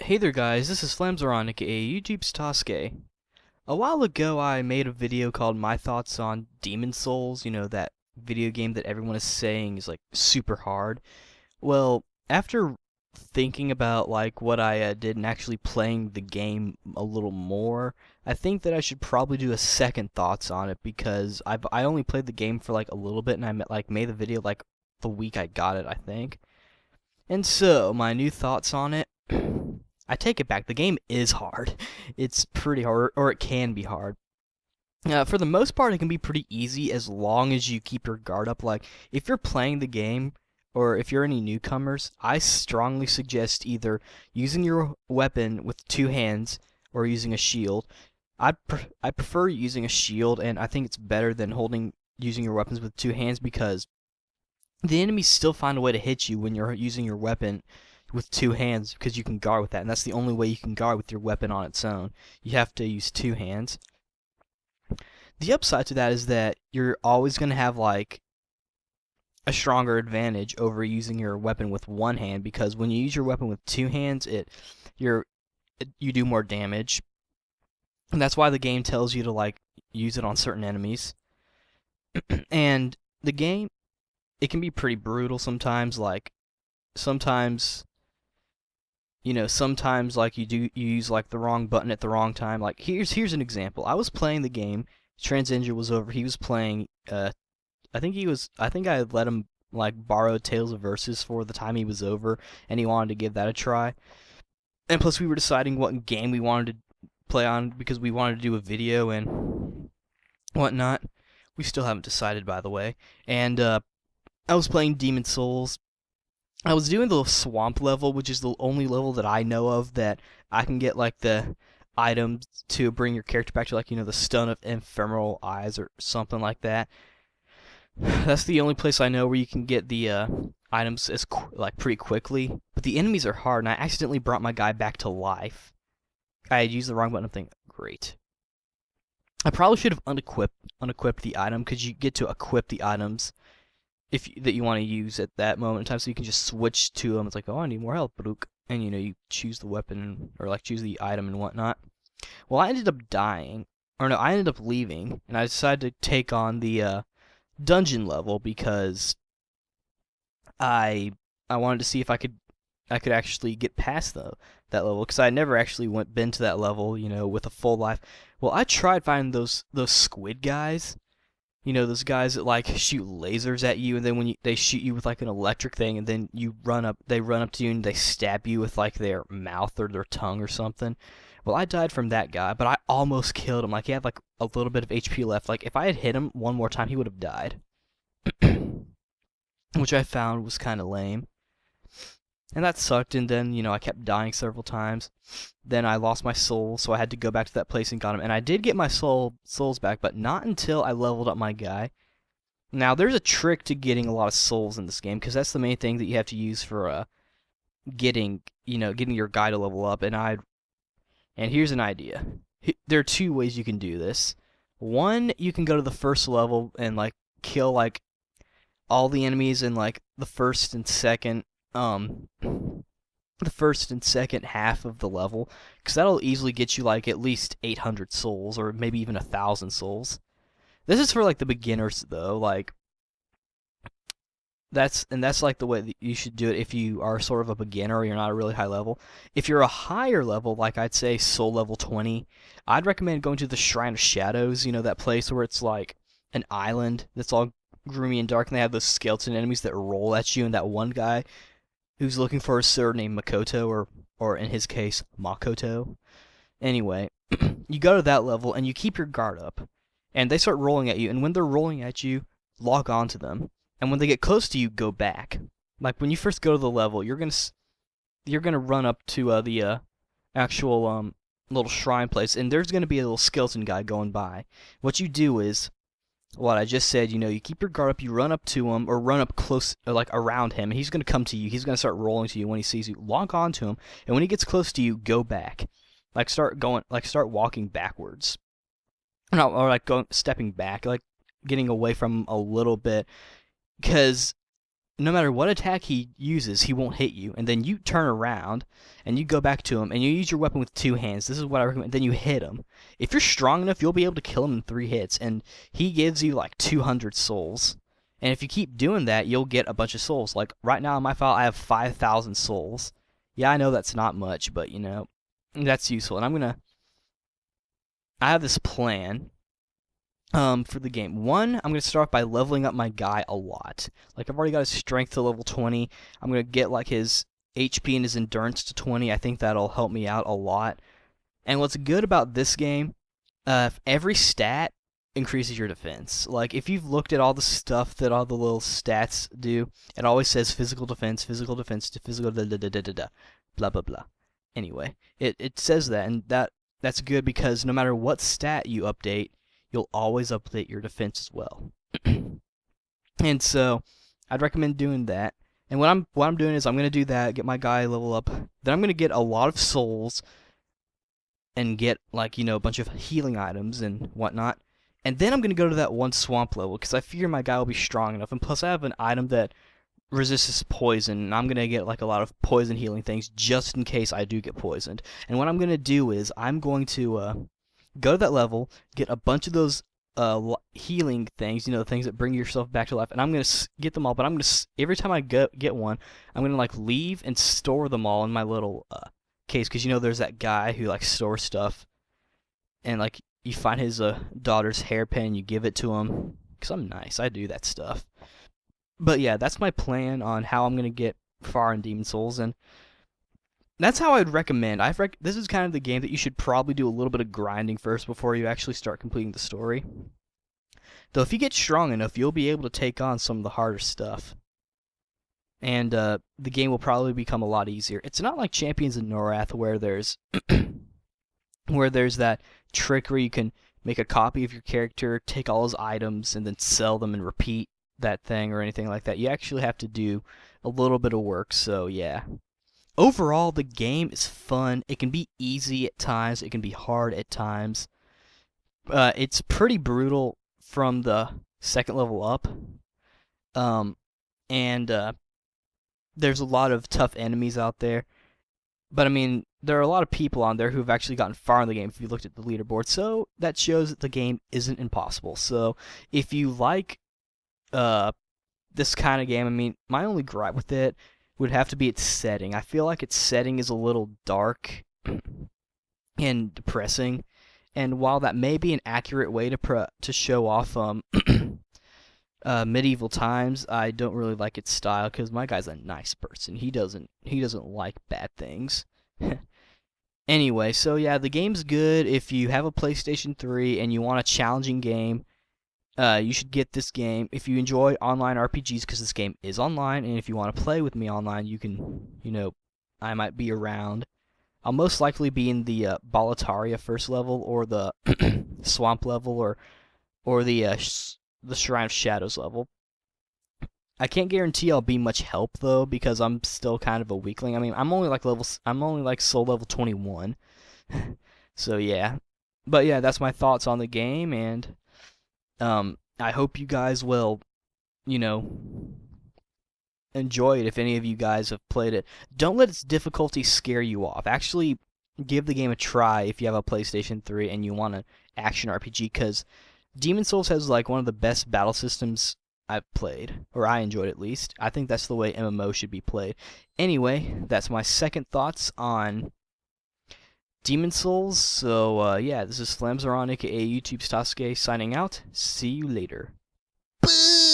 Hey there guys, this is Flamzeron, aka YouTube's Toske. A while ago I made a video called My Thoughts on Demon Souls, that video game that everyone is saying is like super hard. Well, after thinking about like what I did and actually playing the game a little more, I think that I should probably do a second thoughts on it because I only played the game for like a little bit and made the video like the week I got it, I think. And so, my new thoughts on it. I take it back. The game is hard. It's pretty hard, or it can be hard. For the most part, it can be pretty easy as long as you keep your guard up. Like, if you're playing the game, or if you're any newcomers, I strongly suggest either using your weapon with two hands or using a shield. I prefer using a shield, and I think it's better than using your weapons with two hands because the enemies still find a way to hit you when you're using your weapon with two hands because you can guard with that, and that's the only way you can guard with your weapon on its own. You have to use two hands. The upside to that is that you're always going to have like a stronger advantage over using your weapon with one hand because when you use your weapon with two hands, you do more damage. And that's why the game tells you to like use it on certain enemies. And the game, it can be pretty brutal sometimes. Like sometimes like you use like the wrong button at the wrong time. Like here's an example. I was playing the game. Transninja was over. He was playing. I think I had let him like borrow Tales of Versus for the time he was over, and he wanted to give that a try. And plus, we were deciding what game we wanted to play on because we wanted to do a video and whatnot. We still haven't decided, by the way. And I was playing Demon Souls. I was doing the swamp level, which is the only level that I know of that I can get like the items to bring your character back to, like, the Stone of Ephemeral Eyes or something like that. That's the only place I know where you can get the items like pretty quickly. But the enemies are hard, and I accidentally brought my guy back to life. I had used the wrong button. I'm thinking, great. I probably should have unequipped the item because you get to equip the items that you want to use at that moment in time, so you can just switch to them. It's like, oh, I need more health, and you choose the weapon or like choose the item and whatnot. Well, I ended up dying, or no, I ended up leaving, and I decided to take on the dungeon level because I wanted to see if I could actually get past that level because I never actually been to that level, with a full life. Well, I tried finding those squid guys. Those guys that like shoot lasers at you, and then when they shoot you with like an electric thing, and then they run up to you and they stab you with like their mouth or their tongue or something. Well, I died from that guy, but I almost killed him. Like he had like a little bit of HP left. Like if I had hit him one more time, he would have died. Which I found was kind of lame. And that sucked, and then, I kept dying several times. Then I lost my soul, so I had to go back to that place and got him. And I did get my souls back, but not until I leveled up my guy. Now, there's a trick to getting a lot of souls in this game, because that's the main thing that you have to use for getting your guy to level up. And here's an idea. There are two ways you can do this. One, you can go to the first level and like kill like all the enemies in like the first and second half of the level, because that'll easily get you like at least 800 souls or maybe even 1,000 souls. This is for like the beginners though. Like that's like the way that you should do it if you are sort of a beginner or you're not a really high level. If you're a higher level, like I'd say soul level 20, I'd recommend going to the Shrine of Shadows, that place where it's like an island that's all gloomy and dark, and they have those skeleton enemies that roll at you, and that one guy who's looking for a sword named Makoto, or in his case, Makoto. Anyway, you go to that level, and you keep your guard up, and they start rolling at you, and when they're rolling at you, log on to them, and when they get close to you, go back. Like, when you first go to the level, you're gonna run up to the actual little shrine place, and there's gonna be a little skeleton guy going by. What you do is what I just said, you keep your guard up, you run up to him, or run up close, or like around him, and he's going to come to you. He's going to start rolling to you when he sees you. Log on to him, and when he gets close to you, go back. Like start walking backwards. Or like stepping back, like getting away from him a little bit. Because no matter what attack he uses, he won't hit you. And then you turn around and you go back to him and you use your weapon with 2 hands. This is what I recommend. Then you hit him. If you're strong enough, you'll be able to kill him in 3 hits. And he gives you like 200 souls. And if you keep doing that, you'll get a bunch of souls. Like right now in my file, I have 5,000 souls. Yeah, I know that's not much, but you know, that's useful. And I have this plan for the game. One, I'm going to start by leveling up my guy a lot. Like, I've already got his strength to level 20. I'm going to get, like, his HP and his endurance to 20. I think that'll help me out a lot. And what's good about this game, every stat increases your defense. Like, if you've looked at all the stuff that all the little stats do, it always says physical defense, physical da-da-da-da-da-da, blah, blah, blah. Anyway, it says that, and that's good because no matter what stat you update, you'll always update your defense as well. And so, I'd recommend doing that. And what I'm doing is I'm going to do that, get my guy level up. Then I'm going to get a lot of souls and get, like, you know, a bunch of healing items and whatnot. And then I'm going to go to that 1 swamp level because I figure my guy will be strong enough. And plus I have an item that resists poison, and I'm going to get, like, a lot of poison healing things just in case I do get poisoned. And what I'm going to do is I'm going to go to that level, get a bunch of those healing things, you know, things that bring yourself back to life, and I'm going to get them all, but I'm going to, every time I get one, I'm going to, like, leave and store them all in my little case, because, you know, there's that guy who, like, stores stuff, and, like, you find his daughter's hairpin, you give it to him, because I'm nice, I do that stuff. But yeah, that's my plan on how I'm going to get far in Demon's Souls, and that's how I'd recommend. This is kind of the game that you should probably do a little bit of grinding first before you actually start completing the story. Though if you get strong enough, you'll be able to take on some of the harder stuff. And the game will probably become a lot easier. It's not like Champions of Norath where there's that trick where you can make a copy of your character, take all his items, and then sell them and repeat that thing or anything like that. You actually have to do a little bit of work, so yeah. Overall, the game is fun. It can be easy at times. It can be hard at times. It's pretty brutal from the second level up. There's a lot of tough enemies out there. But, I mean, there are a lot of people on there who've actually gotten far in the game if you looked at the leaderboard. So, that shows that the game isn't impossible. So, if you like this kind of game, I mean, my only gripe with it would have to be its setting. I feel like its setting is a little dark and depressing, and while that may be an accurate way to show off medieval times, I don't really like its style because my guy's a nice person. He doesn't like bad things. Anyway, so yeah, the game's good. If you have a PlayStation 3 and you want a challenging game, you should get this game. If you enjoy online RPGs, because this game is online, and if you want to play with me online, you can, you know, I might be around. I'll most likely be in the Boletaria first level, or the Swamp level, or the Shrine of Shadows level. I can't guarantee I'll be much help though, because I'm still kind of a weakling. I mean, I'm only like soul level 21. So yeah. But yeah, that's my thoughts on the game, and I hope you guys will, you know, enjoy it if any of you guys have played it. Don't let its difficulty scare you off. Actually, give the game a try if you have a PlayStation 3 and you want an action RPG, because Demon's Souls has, like, one of the best battle systems I've played, or I enjoyed at least. I think that's the way MMO should be played. Anyway, that's my second thoughts on Demon's Souls. So, yeah, this is Flamzaron, aka YouTube Stasuke, signing out. See you later. Boo!